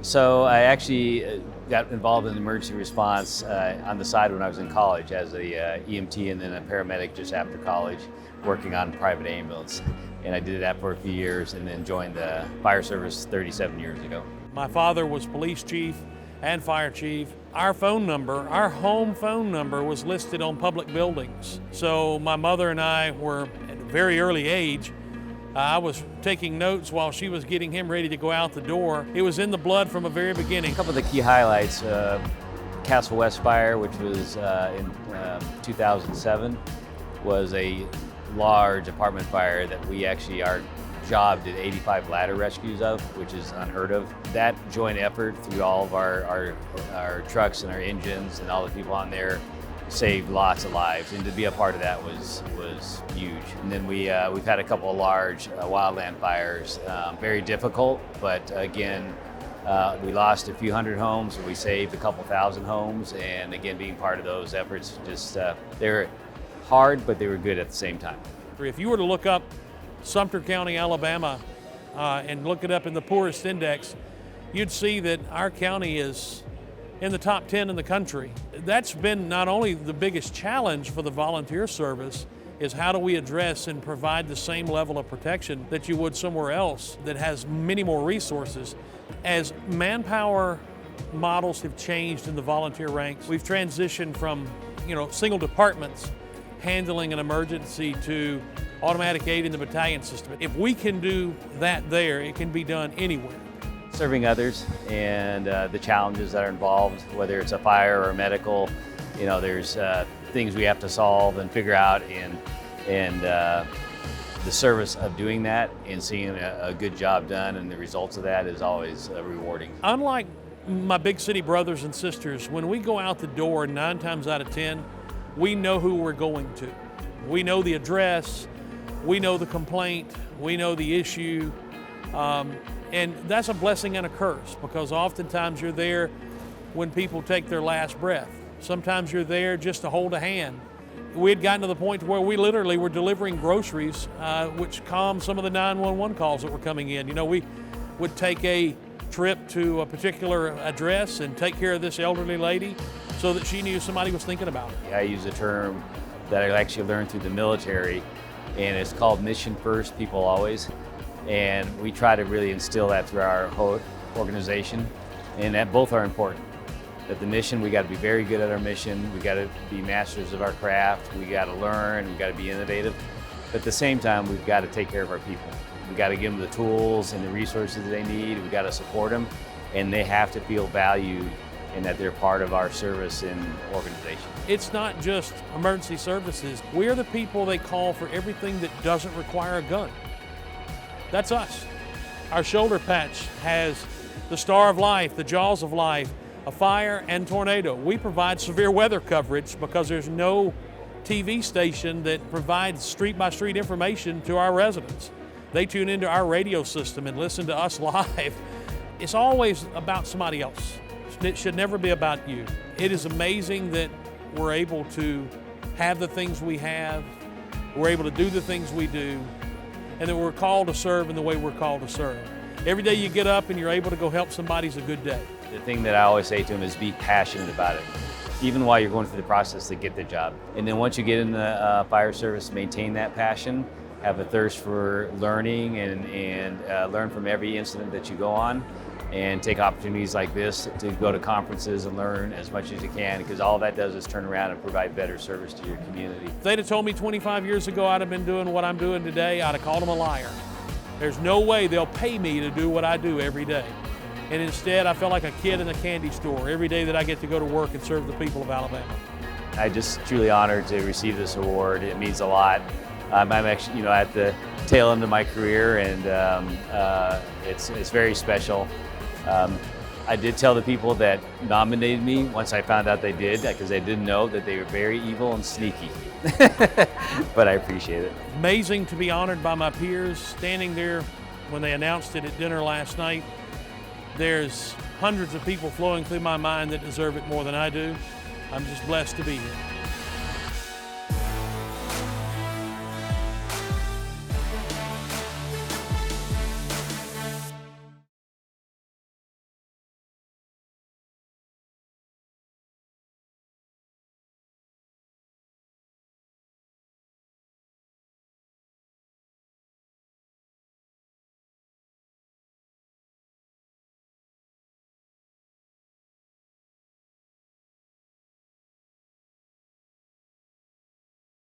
So I actually got involved in emergency response on the side when I was in college as a EMT and then a paramedic just after college, working on private ambulance. And I did that for a few years and then joined the fire service 37 years ago. My father was police chief and fire chief. Our phone number, our home phone number, was listed on public buildings. So my mother and I were at a very early age. I was taking notes while she was getting him ready to go out the door. It was in the blood from the very beginning. A couple of the key highlights, Castle West fire, which was in 2007, was a large apartment fire that we actually, our job did 85 ladder rescues of, which is unheard of. That joint effort through all of our trucks and our engines and all the people on there saved lots of lives, and to be a part of that was huge. And then we've had a couple of large wildland fires, very difficult, but again, we lost a few hundred homes, we saved a couple thousand homes, and again, being part of those efforts, just they're hard, but they were good at the same time. If you were to look up Sumter County, Alabama, and look it up in the poorest index, you'd see that our county is in the top 10 in the country. That's been not only the biggest challenge for the volunteer service, is how do we address and provide the same level of protection that you would somewhere else that has many more resources. As manpower models have changed in the volunteer ranks, we've transitioned from single departments handling an emergency to automatic aid in the battalion system. If we can do that there, it can be done anywhere. Serving others and the challenges that are involved, whether it's a fire or a medical, there's things we have to solve and figure out, and the service of doing that and seeing a good job done and the results of that is always rewarding. Unlike my big city brothers and sisters, when we go out the door, 9 times out of 10, we know who we're going to. We know the address, we know the complaint, we know the issue. And that's a blessing and a curse, because oftentimes you're there when people take their last breath. Sometimes you're there just to hold a hand. We had gotten to the point where we literally were delivering groceries, which calmed some of the 911 calls that were coming in. We would take a trip to a particular address and take care of this elderly lady so that she knew somebody was thinking about her. I use a term that I actually learned through the military, and it's called mission first, people always. And we try to really instill that through our whole organization, and that both are important. That the mission, we got to be very good at our mission, we got to be masters of our craft, we got to learn, we got to be innovative, but at the same time, we've got to take care of our people. We got to give them the tools and the resources they need, we got to support them, and they have to feel valued and that they're part of our service and organization. It's not just emergency services. We're the people they call for everything that doesn't require a gun. That's us. Our shoulder patch has the Star of Life, the Jaws of Life, a fire and tornado. We provide severe weather coverage because there's no TV station that provides street-by-street information to our residents. They tune into our radio system and listen to us live. It's always about somebody else. It should never be about you. It is amazing that we're able to have the things we have, we're able to do the things we do, and that we're called to serve in the way we're called to serve. Every day you get up and you're able to go help somebody's a good day. The thing that I always say to them is be passionate about it, even while you're going through the process to get the job. And then once you get in the fire service, maintain that passion, have a thirst for learning and learn from every incident that you go on, and take opportunities like this to go to conferences and learn as much as you can, because all that does is turn around and provide better service to your community. If they'd have told me 25 years ago I'd have been doing what I'm doing today, I'd have called them a liar. There's no way they'll pay me to do what I do every day. And instead, I feel like a kid in a candy store every day that I get to go to work and serve the people of Alabama. I'm just truly honored to receive this award. It means a lot. I'm actually, at the tail end of my career, and it's very special. I did tell the people that nominated me once I found out they did, because I didn't know that they were very evil and sneaky. But I appreciate it. Amazing to be honored by my peers. Standing there when they announced it at dinner last night, there's hundreds of people flowing through my mind that deserve it more than I do. I'm just blessed to be here.